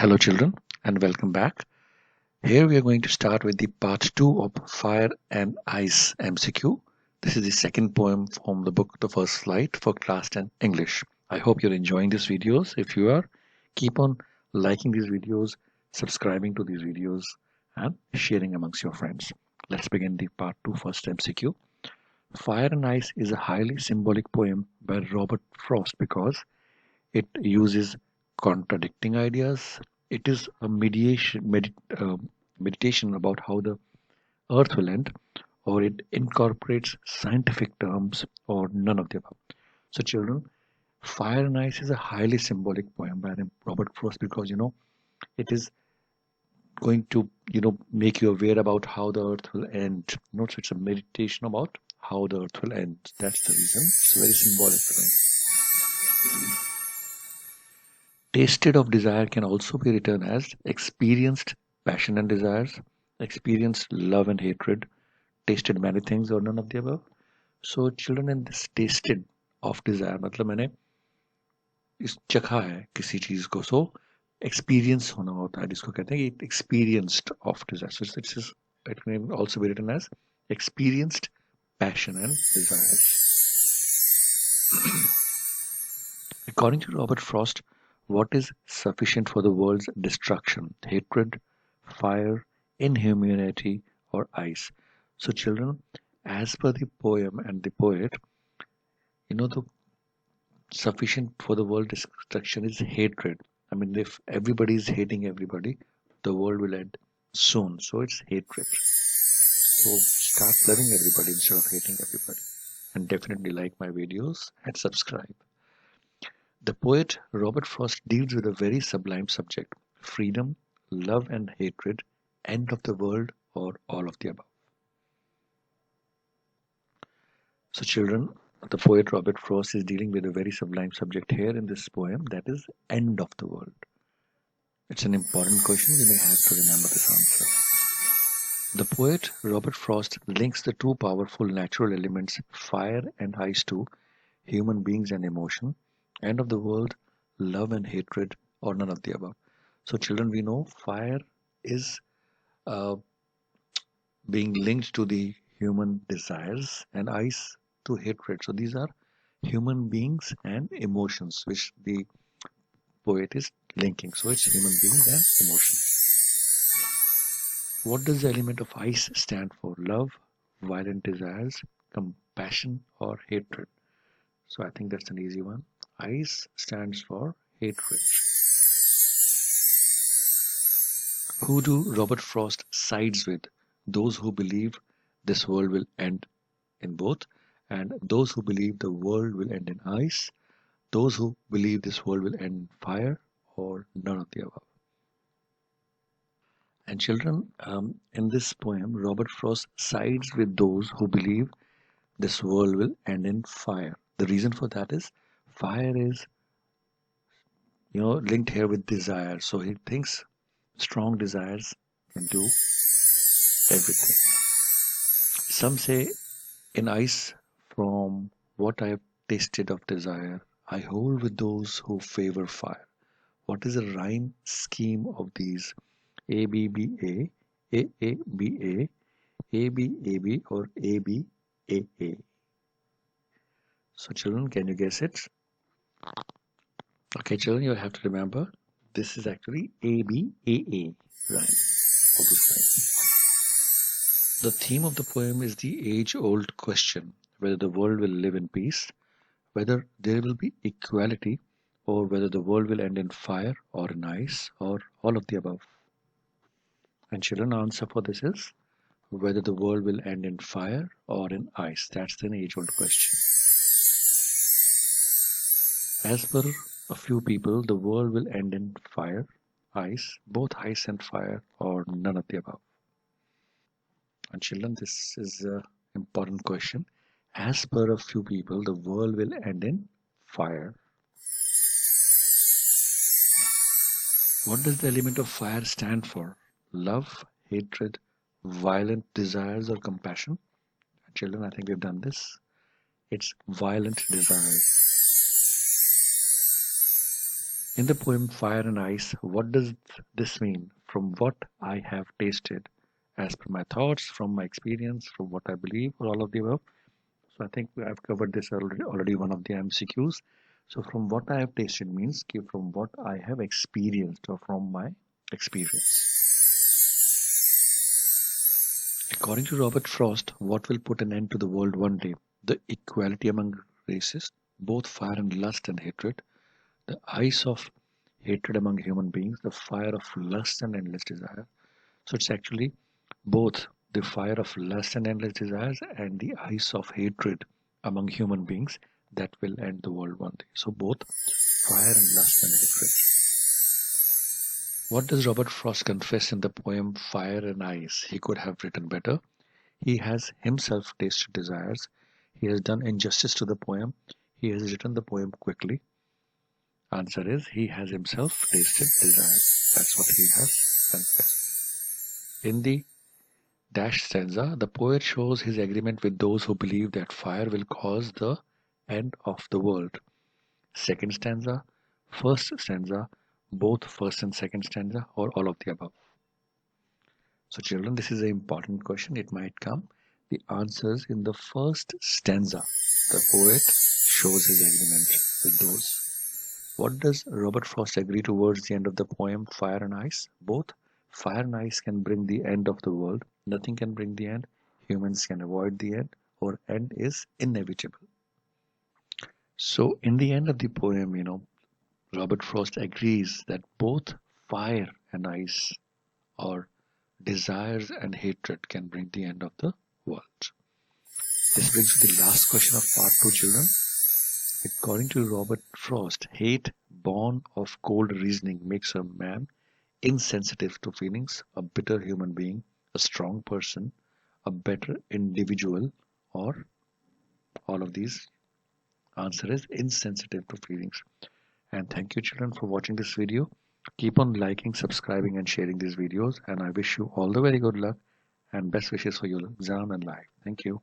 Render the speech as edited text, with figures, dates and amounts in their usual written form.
Hello children and welcome back. Here we are going to start with the part 2 of Fire and Ice MCQ. This is the second poem from the book The First Flight for Class 10 English. I hope you're enjoying these videos. If you are, keep on liking these videos, subscribing to these videos and sharing amongst your friends. Let's begin the part 2 first MCQ. Fire and Ice is a highly symbolic poem by Robert Frost because it uses contradicting ideas. It is a meditation about how the earth will end, or it incorporates scientific terms, or none of the above. So, children, Fire and Ice is a highly symbolic poem by Robert Frost because it is going to make you aware about how the earth will end. So it's a meditation about how the earth will end. That's the reason. It's a very symbolic poem. Tasted of desire can also be written as experienced passion and desires, experienced love and hatred, tasted many things or none of the above. So children, in this tasted of desire मतलब मैंने इस चखा है किसी चीज को, so experience होना होता है जिसको कहते हैं कि experienced of desire. So it may also be written as experienced passion and desires. According to Robert Frost, what is sufficient for the world's destruction? Hatred, fire, inhumanity, or ice? So, children, as per the poem and the poet, the sufficient for the world destruction is hatred. I mean, if everybody is hating everybody, the world will end soon. So, it's hatred. So, start loving everybody instead of hating everybody. And definitely like my videos and subscribe. The poet Robert Frost deals with a very sublime subject: freedom, love and hatred, end of the world, or all of the above. So children, the poet Robert Frost is dealing with a very sublime subject here in this poem, that is end of the world. It's an important question, you may have to remember this answer. The poet Robert Frost links the two powerful natural elements fire and ice to human beings and emotion, end of the world, love and hatred, or none of the above. So children, we know fire is being linked to the human desires and ice to hatred. So these are human beings and emotions which the poet is linking. So it's human beings and emotions. What does the element of ice stand for? Love, violent desires, compassion, or hatred? So I think that's an easy one. Ice stands for hatred. Who do Robert Frost sides with? Those who believe this world will end in both, and those who believe the world will end in ice, those who believe this world will end in fire, or none of the above. And children, in this poem, Robert Frost sides with those who believe this world will end in fire. The reason for that is fire is linked here with desire. So he thinks strong desires can do everything. Some say, in ice, from what I have tasted of desire, I hold with those who favor fire. What is the rhyme scheme of these? A B B A, A A B A, A B A B, or A B A A? So children, can you guess it? Okay, children, you have to remember this is actually A B A A rhyme. The theme of the poem is the age-old question whether the world will live in peace, whether there will be equality, or whether the world will end in fire or in ice, or all of the above. And children, answer for this is whether the world will end in fire or in ice. That's an age-old question. As per a few people, the world will end in fire, ice, both ice and fire, or none of the above. And children, this is an important question. As per a few people, the world will end in fire. What does the element of fire stand for? Love, hatred, violent desires, or compassion? Children, I think we've done this. It's violent desires. In the poem Fire and Ice, what does this mean? From what I have tasted, as per my thoughts, from my experience, from what I believe, or all of the above. So I think I've covered this already one of the MCQs. So from what I have tasted means from what I have experienced or from my experience. According to Robert Frost, what will put an end to the world one day? The equality among races, both fire and lust and hatred, the ice of hatred among human beings, the fire of lust and endless desire. So it's actually both the fire of lust and endless desires and the ice of hatred among human beings that will end the world one day. So both fire and lust and hatred. What does Robert Frost confess in the poem Fire and Ice? He could have written better. He has himself tasted desires. He has done injustice to the poem. He has written the poem quickly. Answer is he has himself tasted desires. That's what he has confessed. In the dash stanza, the poet shows his agreement with those who believe that fire will cause the end of the world. Second stanza, first stanza, both first and second stanza, or all of the above. So children, this is an important question. It might come. The answers in the first stanza. The poet shows his agreement with those. What does Robert Frost agree towards the end of the poem Fire and Ice? Both fire and ice can bring the end of the world. Nothing can bring the end. Humans can avoid the end, or end is inevitable. So in the end of the poem, Robert Frost agrees that both fire and ice, or desires and hatred, can bring the end of the world. This brings to the last question of part 2, children. According to Robert Frost, hate born of cold reasoning makes a man insensitive to feelings, a bitter human being, a strong person, a better individual, or all of these. Answer is insensitive to feelings. And thank you children for watching this video. Keep on liking, subscribing and sharing these videos, and I wish you all the very good luck and best wishes for your exam and life. Thank you.